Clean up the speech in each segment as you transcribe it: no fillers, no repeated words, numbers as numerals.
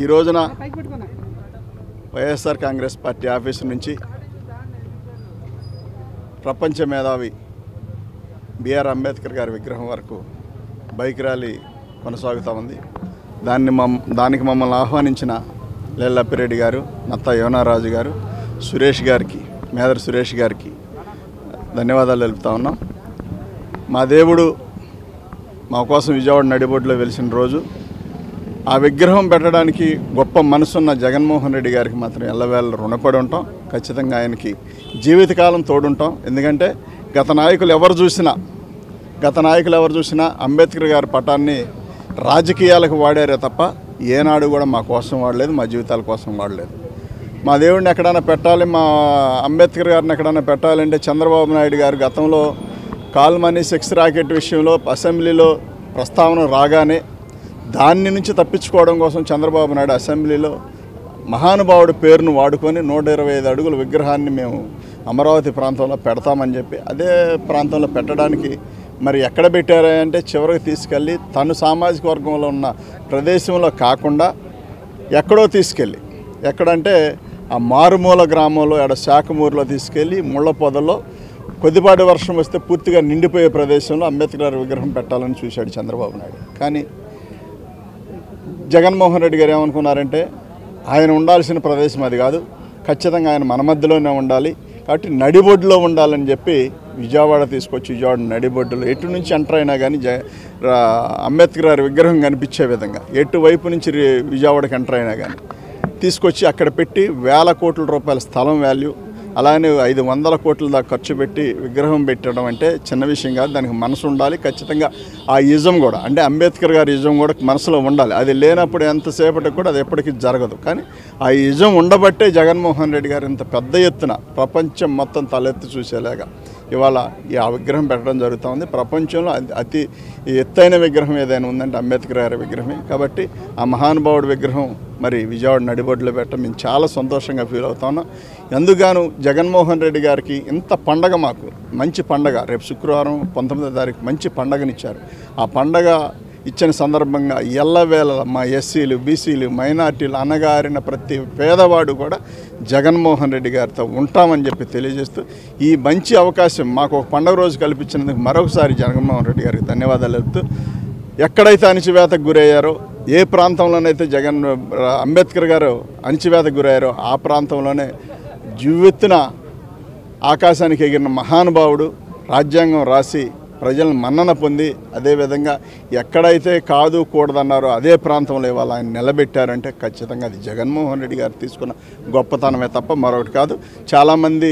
ఈ రోజున YSR Congress party office నుంచి ప్రపంచ మేధావి బిఆర్ అంబేద్కర్ గారి విగ్రహం వరకు బైక్ ర్యాలీ కొనసాగుతూ ఉంది. దానికి మమ్మల్ని ఆహ్వానించిన లేల్లప్పిరెడ్డి గారు, నత్తా యోనారాజు గారు, సురేష్ గారికి, మేదర్ సురేష్ గారికి ధన్యవాదాలు తెలుపుతా ఉన్నాం. మా దేవుడు మా కోసం విజయవాడ నడిబొడ్డులో వెలిసిన రోజు. ఆ విగ్రహం పెట్టడానికి గొప్ప మనసున్న జగన్మోహన్ రెడ్డి గారికి మాత్రం ఎల్లవేళ రుణపడి ఉంటాం. ఖచ్చితంగా ఆయనకి జీవితకాలం తోడుంటాం. ఎందుకంటే గత నాయకులు ఎవరు చూసినా అంబేద్కర్ గారి పటాన్ని రాజకీయాలకు వాడారే తప్ప ఏనాడు కూడా మా కోసం వాడలేదు, మా జీవితాల కోసం వాడలేదు. మా దేవుడిని ఎక్కడైనా పెట్టాలి, మా అంబేద్కర్ గారిని ఎక్కడైనా పెట్టాలంటే చంద్రబాబు నాయుడు గారు గతంలో కాల్మనీ సెక్స్ రాకెట్ విషయంలో అసెంబ్లీలో ప్రస్తావన రాగానే దాని నుంచి తప్పించుకోవడం కోసం చంద్రబాబు నాయుడు అసెంబ్లీలో మహానుభావుడి పేరును వాడుకొని 125 అడుగుల విగ్రహాన్ని మేము అమరావతి ప్రాంతంలో పెడతామని చెప్పి అదే ప్రాంతంలో పెట్టడానికి మరి ఎక్కడ పెట్టారంటే చివరికి తీసుకెళ్ళి తను సామాజిక వర్గంలో ఉన్న ప్రదేశంలో కాకుండా ఎక్కడో తీసుకెళ్ళి, ఎక్కడంటే ఆ మారుమూల గ్రామంలో శాఖమూరులో తీసుకెళ్ళి ముళ్ళ పొదల్లో కొద్దిపాటి వర్షం వస్తే పూర్తిగా నిండిపోయే ప్రదేశంలో అంబేద్కర్ విగ్రహం పెట్టాలని చూశాడు చంద్రబాబు నాయుడు. కానీ జగన్మోహన్ రెడ్డి గారు ఏమనుకున్నారంటే ఆయన ఉండాల్సిన ప్రదేశం అది కాదు, ఖచ్చితంగా ఆయన మన మధ్యలోనే ఉండాలి, కాబట్టి నడిబొడ్డులో ఉండాలని చెప్పి విజయవాడ తీసుకొచ్చి విజయవాడ నడిబొడ్డులో ఎటు నుంచి ఎంటర్ అయినా కానీ అంబేద్కర్ గారి విగ్రహం కనిపించే విధంగా ఎటువైపు నుంచి విజయవాడకి ఎంటర్ అయినా కానీ తీసుకొచ్చి అక్కడ పెట్టి వేల కోట్ల రూపాయల స్థలం వాల్యూ, అలానే 500 కోట్ల దాకా ఖర్చు పెట్టి విగ్రహం పెట్టడం అంటే చిన్న విషయం కాదు. దానికి మనసు ఉండాలి. ఖచ్చితంగా ఆ ఇజం కూడా, అంటే అంబేద్కర్ గారి ఇజం కూడా మనసులో ఉండాలి. అది లేనప్పుడు ఎంతసేపటికి కూడా అది ఎప్పటికీ జరగదు. కానీ ఆ ఇజం ఉండబట్టే జగన్మోహన్ రెడ్డి గారు ఇంత పెద్ద ఎత్తున ప్రపంచం మొత్తం తలెత్తి చూసేలాగా ఇవాళ ఆ విగ్రహం పెట్టడం జరుగుతూ ఉంది. ప్రపంచంలో అతి ఎత్తైన విగ్రహం ఏదైనా ఉందంటే అంబేద్కర్ గారి విగ్రహమే. కాబట్టి ఆ మహానుభావుడి విగ్రహం మరి విజయవాడ నడిబొడ్డులో పెట్టడం మేము చాలా సంతోషంగా ఫీల్ అవుతా ఉన్నాం. ఎందుకుగాను జగన్మోహన్ రెడ్డి గారికి ఇంత పండగ, మాకు మంచి పండగ, రేపు శుక్రవారం 19వ తారీఖు మంచి పండగనిచ్చారు. ఆ పండగ ఇచ్చిన సందర్భంగా ఎల్లవేళ మా ఎస్సీలు, బీసీలు, మైనార్టీలు, అణగారిన ప్రతి పేదవాడు కూడా జగన్మోహన్ రెడ్డి గారితో ఉంటామని చెప్పి తెలియజేస్తూ ఈ మంచి అవకాశం మాకు ఒక పండుగ రోజు కల్పించినందుకు మరొకసారి జగన్మోహన్ రెడ్డి గారికి ధన్యవాదాలు చెప్తూ, ఎక్కడైతే అణచివేతకు గురయ్యారో, ఏ ప్రాంతంలోనైతే అంబేద్కర్ గారు అణచివేతకు గురయ్యారో ఆ ప్రాంతంలోనే జీవెత్తున ఆకాశానికి ఎగిరిన మహానుభావుడు, రాజ్యాంగం రాసి ప్రజలను మన్నన పొంది, అదేవిధంగా ఎక్కడైతే కాదు కూడదన్నారో అదే ప్రాంతంలో ఇవాళ ఆయన నిలబెట్టారంటే ఖచ్చితంగా అది జగన్మోహన్ రెడ్డి గారు తీసుకున్న గొప్పతనమే తప్ప మరొకటి కాదు. చాలామంది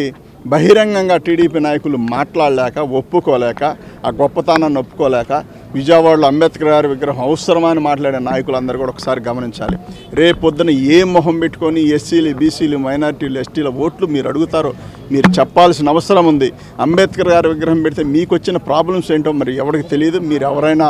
బహిరంగంగా టీడీపీ నాయకులు మాట్లాడలేక, ఒప్పుకోలేక, ఆ గొప్పతనాన్ని ఒప్పుకోలేక విజయవాడలో అంబేద్కర్ గారి విగ్రహం అవసరమని మాట్లాడే నాయకులందరూ కూడా ఒకసారి గమనించాలి. రేపు పొద్దున ఏ మొహం పెట్టుకొని ఎస్సీలు, బీసీలు, మైనార్టీలు, ఎస్టీల ఓట్లు మీరు అడుగుతారో మీరు చెప్పాల్సిన అవసరం ఉంది. అంబేద్కర్ గారి విగ్రహం పెడితే మీకు వచ్చిన ప్రాబ్లమ్స్ ఏంటో మరి ఎవరికి తెలియదు. మీరు ఎవరైనా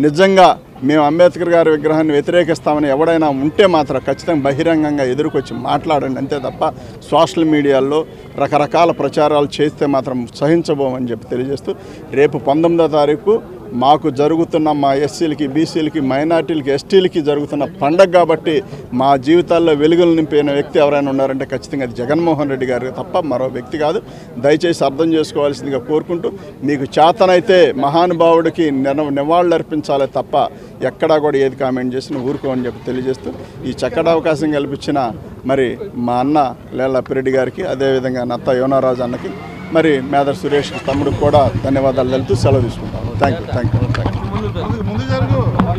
నిజంగా మేము అంబేద్కర్ గారి విగ్రహాన్ని వ్యతిరేకిస్తామని ఎవడైనా ఉంటే మాత్రం ఖచ్చితంగా బహిరంగంగా ఎదురుకొచ్చి మాట్లాడండి, అంతే తప్ప సోషల్ మీడియాలో రకరకాల ప్రచారాలు చేస్తే మాత్రం సహించబోమని చెప్పి తెలియజేస్తూ, రేపు 19వ తారీఖు మాకు జరుగుతున్న మా ఎస్సీలకి, బీసీలకి, మైనార్టీలకి, ఎస్టీలకి జరుగుతున్న పండగ కాబట్టి మా జీవితాల్లో వెలుగులు నింపిన వ్యక్తి ఎవరైనా ఉన్నారంటే ఖచ్చితంగా అది జగన్మోహన్ రెడ్డి గారు తప్ప మరో వ్యక్తి కాదు. దయచేసి అర్థం చేసుకోవాల్సిందిగా కోరుకుంటూ, మీకు చేతనైతే మహానుభావుడికి నివాళులు అర్పించాలి తప్ప ఎక్కడా కూడా ఏది కామెంట్ చేసినా ఊరుకోమని చెప్పి తెలియజేస్తూ, ఈ చక్కటి అవకాశం కల్పించిన మరి మా అన్న లేల్లప్పిరెడ్డి గారికి, అదేవిధంగా నత్తా యోనారాజు అన్నకి, మరి మేదర్ సురేష్ తమ్ముడికి కూడా ధన్యవాదాలు తెలుపుతూ సెలవు తీసుకుంటాను. Thank you.